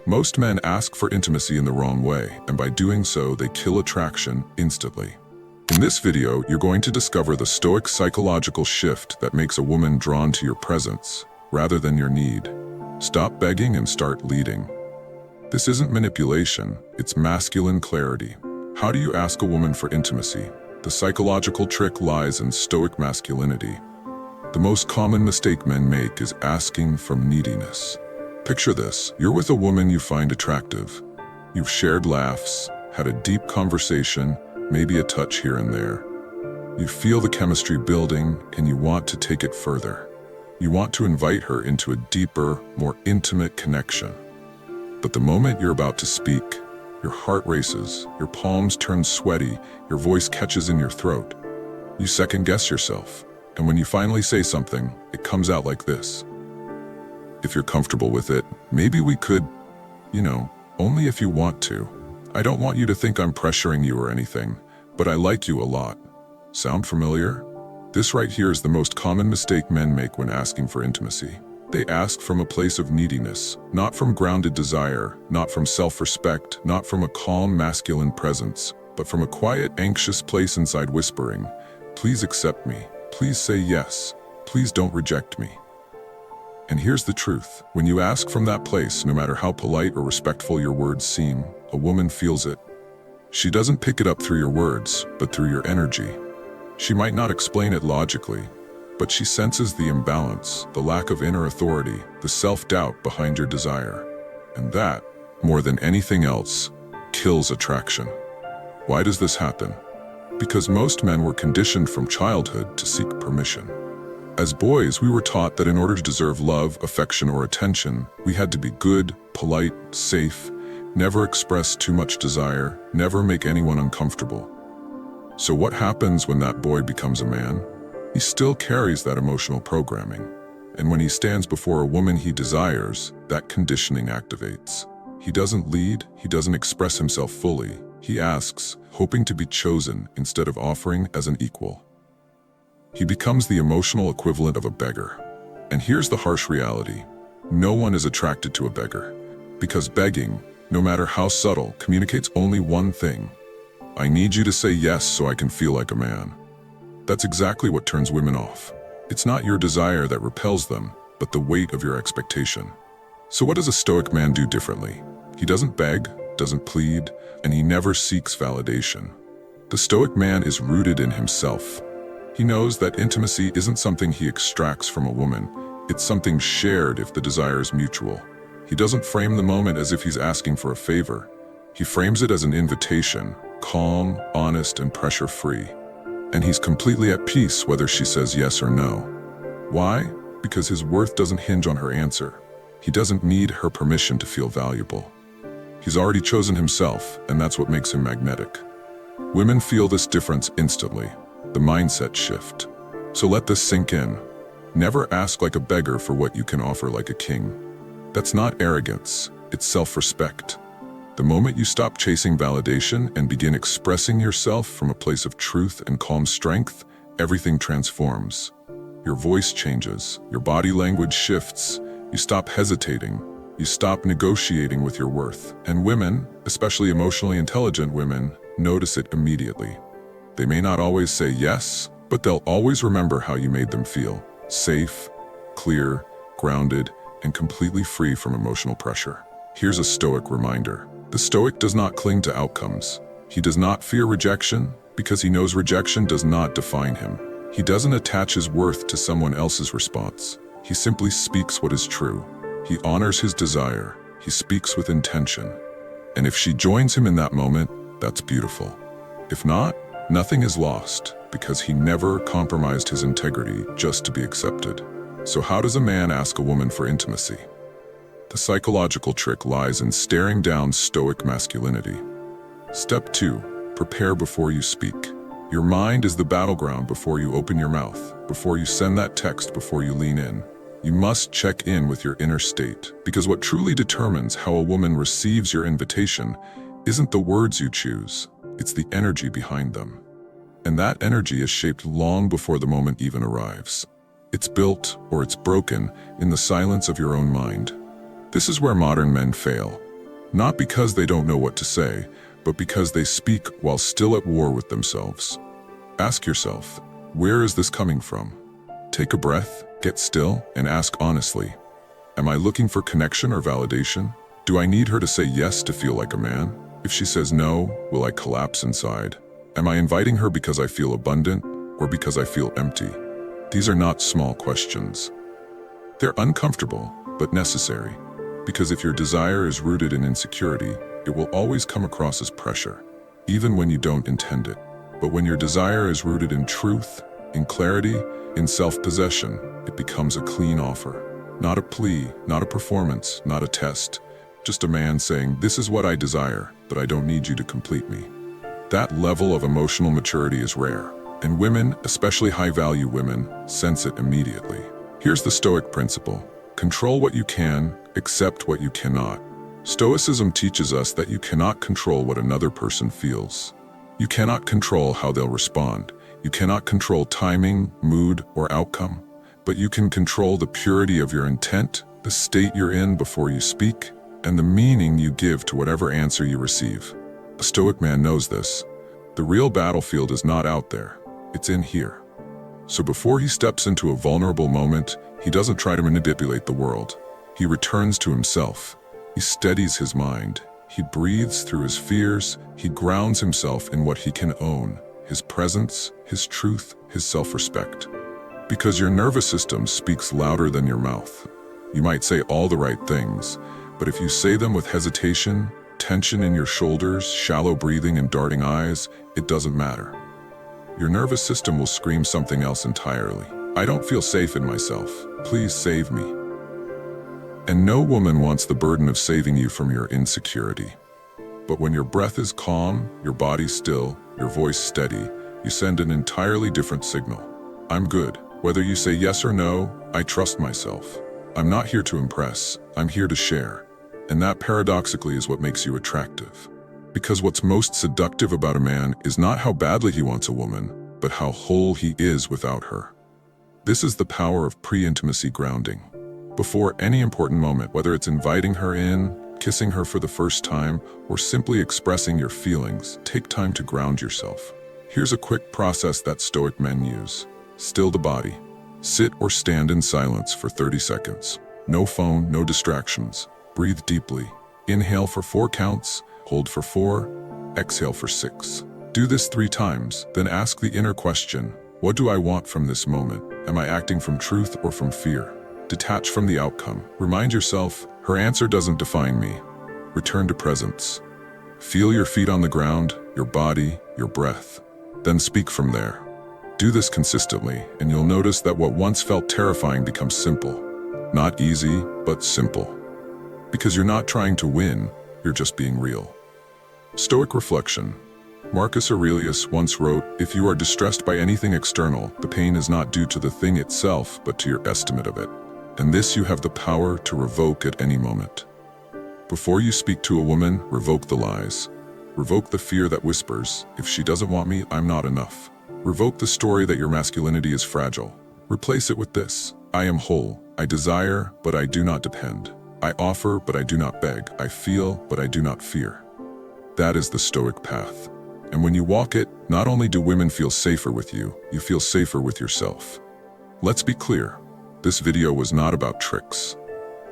Most men ask for intimacy in the wrong way, and by doing so, they kill attraction instantly. In this video, you're going to discover the Stoic psychological shift that makes a woman drawn to your presence, rather than your need. Stop begging and start leading. This isn't manipulation, it's masculine clarity. How do you ask a woman for intimacy? The psychological trick lies in Stoic masculinity. The most common mistake men make is asking from neediness. Picture this: you're with a woman you find attractive. You've shared laughs, had a deep conversation, maybe a touch here and there. You feel the chemistry building and you want to take it further. You want to invite her into a deeper, more intimate connection. But the moment you're about to speak, your heart races, your palms turn sweaty, your voice catches in your throat. You second-guess yourself, and when you finally say something, it comes out like this. If you're comfortable with it, maybe we could, only if you want to. I don't want you to think I'm pressuring you or anything, but I like you a lot. Sound familiar? This right here is the most common mistake men make when asking for intimacy. They ask from a place of neediness, not from grounded desire, not from self-respect, not from a calm masculine presence, but from a quiet, anxious place inside whispering, "Please accept me. Please say yes. Please don't reject me." And here's the truth. When you ask from that place, no matter how polite or respectful your words seem, a woman feels it. She doesn't pick it up through your words, but through your energy. She might not explain it logically, but she senses the imbalance, the lack of inner authority, the self-doubt behind your desire. And that, more than anything else, kills attraction. Why does this happen? Because most men were conditioned from childhood to seek permission. As boys, we were taught that in order to deserve love, affection, or attention, we had to be good, polite, safe, never express too much desire, never make anyone uncomfortable. So what happens when that boy becomes a man? He still carries that emotional programming. And when he stands before a woman he desires, that conditioning activates. He doesn't lead, he doesn't express himself fully. He asks, hoping to be chosen instead of offering as an equal. He becomes the emotional equivalent of a beggar. And here's the harsh reality. No one is attracted to a beggar. Because begging, no matter how subtle, communicates only one thing. I need you to say yes so I can feel like a man. That's exactly what turns women off. It's not your desire that repels them, but the weight of your expectation. So what does a Stoic man do differently? He doesn't beg, doesn't plead, and he never seeks validation. The Stoic man is rooted in himself. He knows that intimacy isn't something he extracts from a woman. It's something shared if the desire is mutual. He doesn't frame the moment as if he's asking for a favor. He frames it as an invitation, calm, honest, and pressure-free. And he's completely at peace whether she says yes or no. Why? Because his worth doesn't hinge on her answer. He doesn't need her permission to feel valuable. He's already chosen himself, and that's what makes him magnetic. Women feel this difference instantly, the mindset shift. So let this sink in. Never ask like a beggar for what you can offer like a king. That's not arrogance, it's self-respect. The moment you stop chasing validation and begin expressing yourself from a place of truth and calm strength, everything transforms. Your voice changes, your body language shifts, you stop hesitating, you stop negotiating with your worth. And women, especially emotionally intelligent women, notice it immediately. They may not always say yes, but they'll always remember how you made them feel. Safe, clear, grounded, and completely free from emotional pressure. Here's a Stoic reminder. The Stoic does not cling to outcomes. He does not fear rejection because he knows rejection does not define him. He doesn't attach his worth to someone else's response. He simply speaks what is true. He honors his desire. He speaks with intention. And if she joins him in that moment, that's beautiful. If not, nothing is lost because he never compromised his integrity just to be accepted. So how does a man ask a woman for intimacy? The psychological trick lies in staring down Stoic masculinity. Step 2, prepare before you speak. Your mind is the battleground before you open your mouth, before you send that text, before you lean in. You must check in with your inner state, because what truly determines how a woman receives your invitation isn't the words you choose, it's the energy behind them. And that energy is shaped long before the moment even arrives. It's built, or it's broken, in the silence of your own mind. This is where modern men fail. Not because they don't know what to say, but because they speak while still at war with themselves. Ask yourself, where is this coming from? Take a breath, get still, and ask honestly. Am I looking for connection or validation? Do I need her to say yes to feel like a man? If she says no, will I collapse inside? Am I inviting her because I feel abundant or because I feel empty? These are not small questions. They're uncomfortable, but necessary. Because if your desire is rooted in insecurity, it will always come across as pressure, even when you don't intend it. But when your desire is rooted in truth, in clarity, in self-possession, it becomes a clean offer. Not a plea, not a performance, not a test. Just a man saying, this is what I desire, but I don't need you to complete me. That level of emotional maturity is rare, and women, especially high-value women, sense it immediately. Here's the Stoic principle. Control what you can, accept what you cannot. Stoicism teaches us that you cannot control what another person feels. You cannot control how they'll respond. You cannot control timing, mood, or outcome. But you can control the purity of your intent, the state you're in before you speak, and the meaning you give to whatever answer you receive. A Stoic man knows this. The real battlefield is not out there, it's in here. So before he steps into a vulnerable moment, he doesn't try to manipulate the world. He returns to himself. He steadies his mind. He breathes through his fears. He grounds himself in what he can own, his presence, his truth, his self-respect. Because your nervous system speaks louder than your mouth. You might say all the right things, but if you say them with hesitation, tension in your shoulders, shallow breathing, and darting eyes, it doesn't matter. Your nervous system will scream something else entirely. I don't feel safe in myself. Please save me. And no woman wants the burden of saving you from your insecurity. But when your breath is calm, your body still, your voice steady, you send an entirely different signal. I'm good. Whether you say yes or no, I trust myself. I'm not here to impress, I'm here to share. And that paradoxically is what makes you attractive. Because what's most seductive about a man is not how badly he wants a woman, but how whole he is without her. This is the power of pre-intimacy grounding. Before any important moment, whether it's inviting her in, kissing her for the first time, or simply expressing your feelings, take time to ground yourself. Here's a quick process that Stoic men use. Still the body. Sit or stand in silence for 30 seconds. No phone, no distractions. Breathe deeply. Inhale for 4 counts, hold for 4, exhale for 6. Do this 3 times, then ask the inner question, what do I want from this moment? Am I acting from truth or from fear? Detach from the outcome. Remind yourself, her answer doesn't define me. Return to presence. Feel your feet on the ground, your body, your breath. Then speak from there. Do this consistently, and you'll notice that what once felt terrifying becomes simple. Not easy, but simple. Because you're not trying to win, you're just being real. Stoic reflection. Marcus Aurelius once wrote, if you are distressed by anything external, the pain is not due to the thing itself, but to your estimate of it. And this you have the power to revoke at any moment. Before you speak to a woman, revoke the lies. Revoke the fear that whispers, if she doesn't want me, I'm not enough. Revoke the story that your masculinity is fragile. Replace it with this, I am whole. I desire, but I do not depend. I offer, but I do not beg. I feel, but I do not fear. That is the Stoic path. And when you walk it, not only do women feel safer with you, you feel safer with yourself. Let's be clear. This video was not about tricks.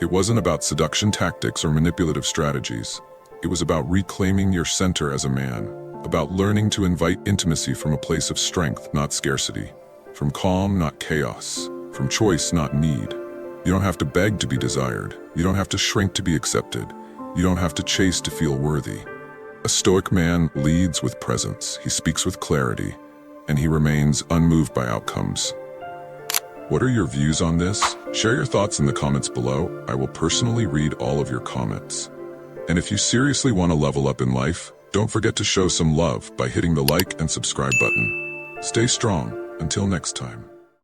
It wasn't about seduction tactics or manipulative strategies. It was about reclaiming your center as a man, about learning to invite intimacy from a place of strength, not scarcity, from calm, not chaos, from choice, not need. You don't have to beg to be desired. You don't have to shrink to be accepted. You don't have to chase to feel worthy. A Stoic man leads with presence, he speaks with clarity, and he remains unmoved by outcomes. What are your views on this? Share your thoughts in the comments below. I will personally read all of your comments. And if you seriously want to level up in life, don't forget to show some love by hitting the like and subscribe button. Stay strong. Until next time.